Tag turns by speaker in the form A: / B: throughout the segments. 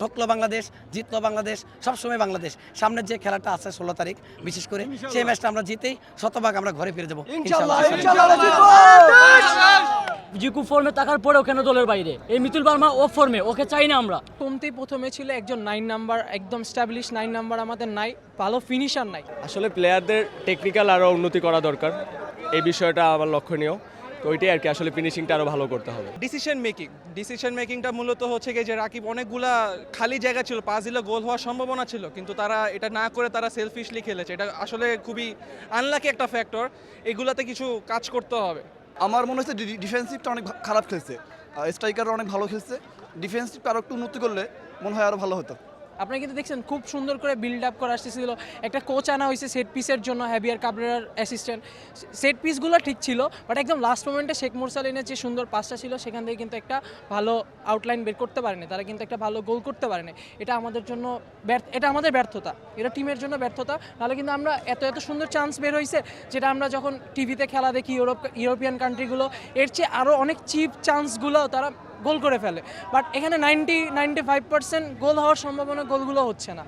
A: ঠকলো বাংলাদেশ, জিতলো বাংলাদেশ, সবসময় বাংলাদেশ। সামনের যে খেলাটা আছে 16 তারিখ, বিশেষ করে সেই ম্যাচটা আমরা জিতেই শতভাগ আমরা ঘরে ফিরে যাবো ইনশাআল্লাহ।
B: জিকু ফর্মে থাকার পরেও কেন দলের বাইরে? এই মিতুল বার্মা ও ফর্মে, ওকে চাই না আমরা।
C: কমতি প্রথমে ছিল একজন 9 নাম্বার, একদম স্ট্যাবলিশ 9 নাম্বার আমাদের নাই, ভালো ফিনিশার নাই।
D: আসলে প্লেয়ারদের টেকনিক্যাল আরও উন্নতি করা দরকার, এই বিষয়টা আমার লক্ষণীয়। তো ওইটাই আর কি, আসলে ফিনিশিংটা আরও ভালো করতে হবে।
E: ডিসিশন মেকিংটা মূলত হচ্ছে কি যে রাকিব অনেকগুলা খালি জায়গা ছিল, পাস দিলে গোল হওয়ার সম্ভাবনা ছিল, কিন্তু তারা এটা না করে তারা সেলফিশলি খেলেছে। এটা আসলে খুবই আনলাকি একটা ফ্যাক্টর, এগুলাতে কিছু কাজ করতে হবে।
F: আমার মনে হচ্ছে ডিফেন্সিভটা অনেক খারাপ খেলছে, স্ট্রাইকাররা অনেক ভালো খেলছে। ডিফেন্সিভটা আরও একটু উন্নতি করলে মনে হয় আরও ভালো হতো।
C: আপনি কিন্তু দেখছেন খুব সুন্দর করে বিল্ড আপ করা আসতেছিল। একটা কোচ আনা হয়েছে সেট পিসের জন্য, হ্যাভিয়ার কাবরেরার অ্যাসিস্ট্যান্ট। সেট পিসগুলো ঠিক ছিল, বাট একদম লাস্ট মোমেন্টে শেখ মুরসালিনের যে সুন্দর পাসটা ছিল সেখান থেকে কিন্তু একটা ভালো আউটলাইন বের করতে পারেনি, তারা কিন্তু একটা ভালো গোল করতে পারেনি। এটা আমাদের জন্য এটা আমাদের ব্যর্থতা, এটা টিমের জন্য ব্যর্থতা। নাহলে কিন্তু আমরা এত সুন্দর চান্স বের হয়েছে, যেটা আমরা যখন টিভিতে খেলা দেখি ইউরোপিয়ান কান্ট্রিগুলো, এর চেয়ে আরও অনেক চিপ চান্সগুলো তারা গোল করে ফেলে। বাট এখানে 95% গোল হওয়ার সম্ভাবনা, গোলগুলো হচ্ছে না।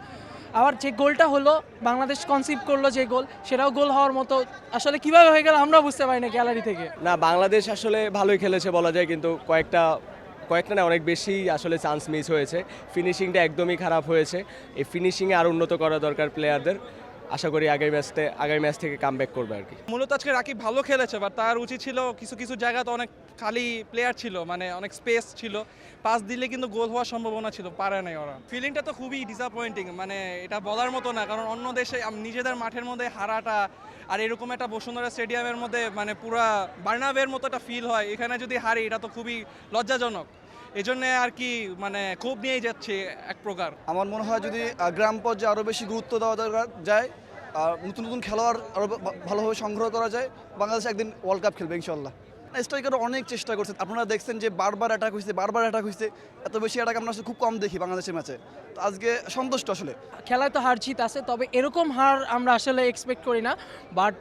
C: আবার যে গোলটা হলো, বাংলাদেশ কনসিভ করলো যে গোল, সেটাও গোল হওয়ার মতো আসলে কীভাবে হয়ে গেল আমরা বুঝতে পারি না গ্যালারি থেকে।
D: না, বাংলাদেশ আসলে ভালোই খেলেছে বলা যায়, কিন্তু কয়েকটা না অনেক বেশি আসলে চান্স মিস হয়েছে। ফিনিশিংটা একদমই খারাপ হয়েছে। এই ফিনিশিংয়ে আরও উন্নত করা দরকার প্লেয়ারদের। আশা করি আগামী ম্যাচ থেকে কামব্যাক করবে আর কি।
E: মূলত আজকে রাকিব ভালো খেলেছে, বাট তার উচিত ছিল কিছু জায়গাতে অনেক খালি প্লেয়ার ছিল, মানে অনেক স্পেস ছিল, পাস দিলে কিন্তু গোল হওয়ার সম্ভাবনা ছিল, পারে নাই ওরা। ফিলিংটা তো খুবই ডিসঅ্যাপয়েন্টিং, মানে এটা বলার মতো না, কারণ অন্য দেশে নিজেদের মাঠের মধ্যে হারাটা আর এরকম একটা বসুন্ধরা স্টেডিয়ামের মধ্যে মানে পুরা বার্নাবের মতো একটা ফিল হয়, এখানে যদি হারি এটা তো খুবই লজ্জাজনক। এজন্য আর কি মানে খুব নিয়ে যাচ্ছে এক প্রকার।
F: আমার মনে হয় যদি গ্রাম পর্যায়ে আরও বেশি গুরুত্ব দেওয়া দরকার যায়, আর নতুন খেলোয়াড় আরও ভালোভাবে সংগ্রহ করা যায়, বাংলাদেশ একদিন ওয়ার্ল্ড কাপ খেলবে ইনশাল্লাহ। স্ট্রাইকার অনেক চেষ্টা করছে, আপনারা দেখছেন যে বারবার অ্যাটাক হয়েছে। এত বেশি অ্যাটাক আমরা খুব কম দেখি বাংলাদেশের ম্যাচে। তো আজকে সন্তুষ্ট আসলে।
C: খেলায় তো হার জিত আছে, তবে এরকম হার আমরা আসলে এক্সপেক্ট করি না। বাট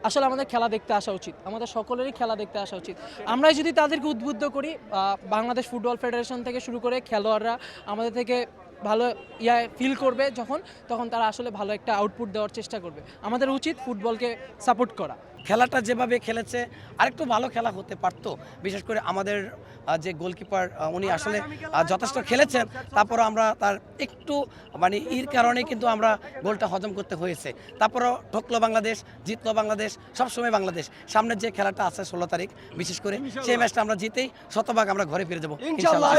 C: আসলে আমাদের খেলা দেখতে আসা উচিত, আমাদের সকলেরই খেলা দেখতে আসা উচিত। আমরা যদি তাদেরকে উদ্বুদ্ধ করি, বাংলাদেশ ফুটবল ফেডারেশন থেকে শুরু করে খেলোয়াড়রা আমাদের থেকে ভালো ফিল করবে, তখন তারা আসলে ভালো একটা আউটপুট দেওয়ার চেষ্টা করবে। আমাদের উচিত ফুটবলকে সাপোর্ট করা।
A: খেলাটা যেভাবে খেলেছে আরেকটু ভালো খেলা হতে পারতো। বিশেষ করে আমাদের যে গোলকিপার, উনি আসলে যথেষ্ট খেলেছেন, তারপরও আমরা তার একটু মানে কারণে কিন্তু আমরা গোলটা হজম করতে হয়েছে। তারপরও ঠকলো বাংলাদেশ, জিতলো বাংলাদেশ, সবসময় বাংলাদেশ। সামনের যে খেলাটা আছে 16 তারিখ, বিশেষ করে সেই ম্যাচটা আমরা জিতেই শতভাগ আমরা ঘরে ফিরে যাবো ইনশাআল্লাহ।